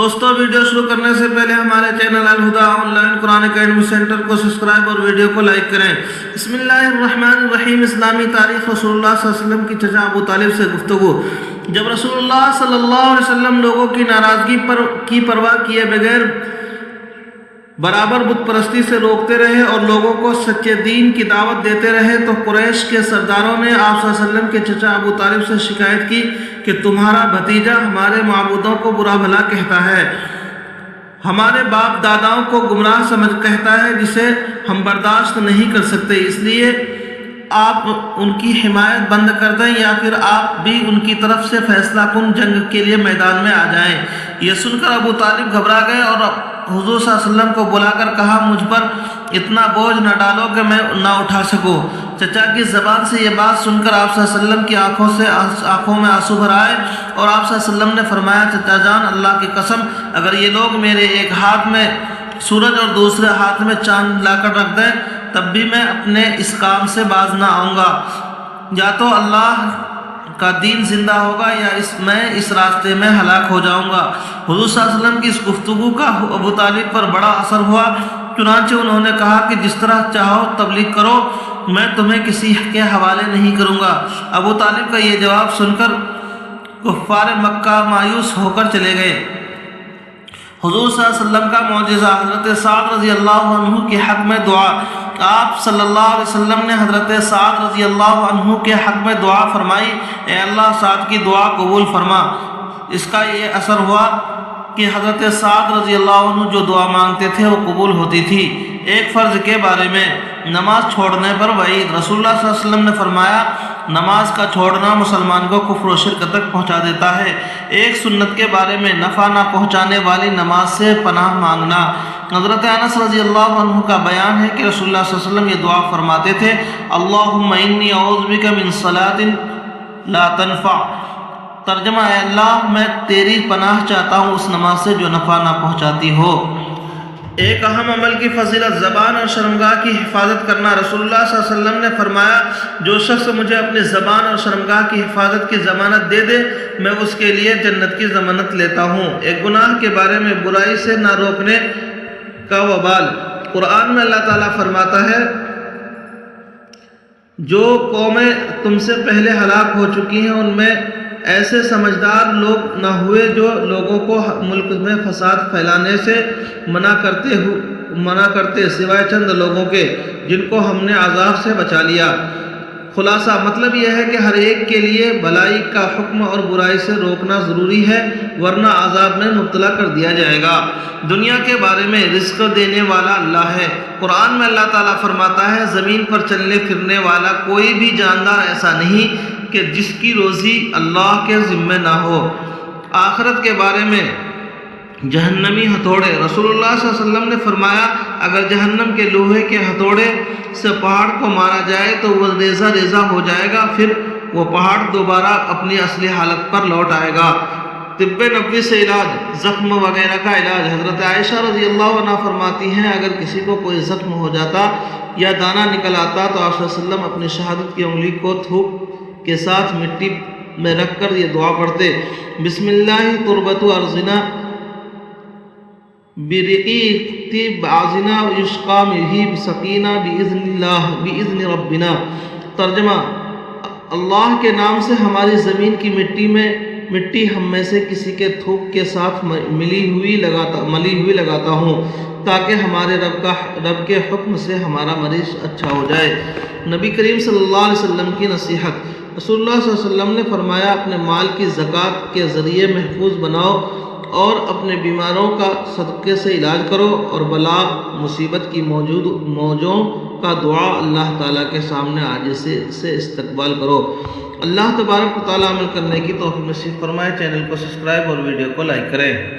دوستوں ویڈیو شروع کرنے سے پہلے ہمارے channel Alhuda online Quran academy centre کو سبسکرائب اور ویڈیو کو لائک کریں۔ بسم اللہ الرحمن الرحیم۔ اسلامی تاریخ رسول اللہ صلی اللہ علیہ وسلم کی چچا ابو طالب سے گفتگو۔ جب رسول اللہ صلی اللہ علیہ وسلم لوگوں کی ناراضگی کی پرواہ کیے بغیر برابر بت پرستی سے روکتے رہے اور لوگوں کو سچے دین کی دعوت دیتے رہے تو قریش کے سرداروں نے آپ صلی اللہ علیہ وسلم کے چچا ابو طالب سے شکایت کی کہ تمہارا بھتیجا ہمارے معبودوں کو برا بھلا کہتا ہے، ہمارے باپ داداؤں کو گمراہ سمجھ کہتا ہے، جسے ہم برداشت نہیں کر سکتے، اس لیے آپ ان کی حمایت بند کر دیں یا پھر آپ بھی ان کی طرف سے فیصلہ کن جنگ کے لیے میدان میں آ جائیں۔ یہ سن کر ابو طالب گھبرا گئے اور حضور صلی اللہ علیہ وسلم کو بلا کر کہا، مجھ پر اتنا بوجھ نہ ڈالو کہ میں نہ اٹھا سکوں۔ چچا کی زبان سے یہ بات سن کر آپ صلی اللہ علیہ وسلم کی آنکھوں میں آنسو بھر آئے اور آپ صلی اللہ علیہ وسلم نے فرمایا، چچا جان، اللہ کی قسم، اگر یہ لوگ میرے ایک ہاتھ میں سورج اور دوسرے ہاتھ میں چاند لا کر رکھ دیں تب بھی میں اپنے اس کام سے باز نہ آؤں گا، یا تو اللہ کا دین زندہ ہوگا یا میں اس راستے میں ہلاک ہو جاؤں گا۔ حضور صلی اللہ علیہ وسلم کی اس گفتگو کا ابو طالب پر بڑا اثر ہوا، چنانچہ انہوں نے کہا کہ جس طرح چاہو تبلیغ کرو، میں تمہیں کسی کے حوالے نہیں کروں گا۔ ابو طالب کا یہ جواب سن کر کفار مکہ مایوس ہو کر چلے گئے۔ حضور صلی اللہ علیہ وسلم کا معجزہ، حضرت سعد رضی اللہ عنہ کے حق میں دعا۔ آپ صلی اللہ علیہ وسلم نے حضرت سعد رضی اللہ عنہ کے حق میں دعا فرمائی، اے اللہ سعد کی دعا قبول فرما۔ اس کا یہ اثر ہوا کہ حضرت سعد رضی اللہ عنہ جو دعا مانگتے تھے وہ قبول ہوتی تھی۔ ایک فرض کے بارے میں، نماز چھوڑنے پر وعید۔ رسول اللہ صلی اللہ علیہ وسلم نے فرمایا، نماز کا چھوڑنا مسلمان کو کفر و شرک تک پہنچا دیتا ہے۔ ایک سنت کے بارے میں، نفع نہ پہنچانے والی نماز سے پناہ مانگنا۔ حضرت انس رضی اللہ عنہ کا بیان ہے کہ رسول اللہ صلی اللہ علیہ وسلم یہ دعا فرماتے تھے، اللہم انی اعوذ بک من صلاۃ لا تنفع۔ ترجمہ، اے اللہ میں تیری پناہ چاہتا ہوں اس نماز سے جو نفع نہ پہنچاتی ہو۔ ایک اہم عمل کی فضیلت، زبان اور شرمگاہ کی حفاظت کرنا۔ رسول اللہ صلی اللہ علیہ وسلم نے فرمایا، جو شخص مجھے اپنی زبان اور شرمگاہ کی حفاظت کی ضمانت دے دے میں اس کے لیے جنت کی ضمانت لیتا ہوں۔ ایک گناہ کے بارے میں، برائی سے نہ روکنے کا وبال۔ قرآن میں اللہ تعالیٰ فرماتا ہے، جو قومیں تم سے پہلے ہلاک ہو چکی ہیں ان میں ایسے سمجھدار لوگ نہ ہوئے جو لوگوں کو ملک میں فساد پھیلانے سے منع کرتے سوائے چند لوگوں کے جن کو ہم نے عذاب سے بچا لیا۔ خلاصہ مطلب یہ ہے کہ ہر ایک کے لیے بھلائی کا حکم اور برائی سے روکنا ضروری ہے، ورنہ عذاب میں مبتلا کر دیا جائے گا۔ دنیا کے بارے میں، رزق دینے والا اللہ ہے۔ قرآن میں اللہ تعالیٰ فرماتا ہے، زمین پر چلنے پھرنے والا کوئی بھی جاندار ایسا نہیں کہ جس کی روزی اللہ کے ذمہ نہ ہو۔ آخرت کے بارے میں، جہنمی ہتھوڑے۔ رسول اللہ صلی اللہ علیہ وسلم نے فرمایا، اگر جہنم کے لوہے کے ہتھوڑے سے پہاڑ کو مارا جائے تو وہ ریزہ ریزہ ہو جائے گا، پھر وہ پہاڑ دوبارہ اپنی اصلی حالت پر لوٹ آئے گا۔ طب نبوی سے علاج، زخم وغیرہ کا علاج۔ حضرت عائشہ رضی اللہ عنہ فرماتی ہیں، اگر کسی کو کوئی زخم ہو جاتا یا دانہ نکل آتا تو آپ صلی اللہ علیہ وسلم اپنی شہادت کی انگلی کو تھوک کے ساتھ مٹی میں رکھ کر یہ دعا پڑھتے، بسم اللہ تربت ارضنا برقیقتی بعضنا یشقا مہی بسقینہ باذن اللہ باذن ربنا۔ ترجمہ، اللہ کے نام سے ہماری زمین کی مٹی ہم میں سے کسی کے تھوک کے ساتھ ملی ہوئی لگاتا ہوں تاکہ ہمارے رب کے حکم سے ہمارا مریض اچھا ہو جائے۔ نبی کریم صلی اللہ علیہ وسلم کی نصیحت۔ رسول اللہ صلی اللہ علیہ وسلم نے فرمایا، اپنے مال کی زکوٰۃ کے ذریعے محفوظ بناؤ اور اپنے بیماروں کا صدقے سے علاج کرو اور بلا مصیبت کی موجوں کا دعا اللہ تعالیٰ کے سامنے عاجزی سے استقبال کرو۔ اللہ تبارک و تعالیٰ عمل کرنے کی توفیق نصیب فرمائے۔ چینل کو سبسکرائب اور ویڈیو کو لائک کریں۔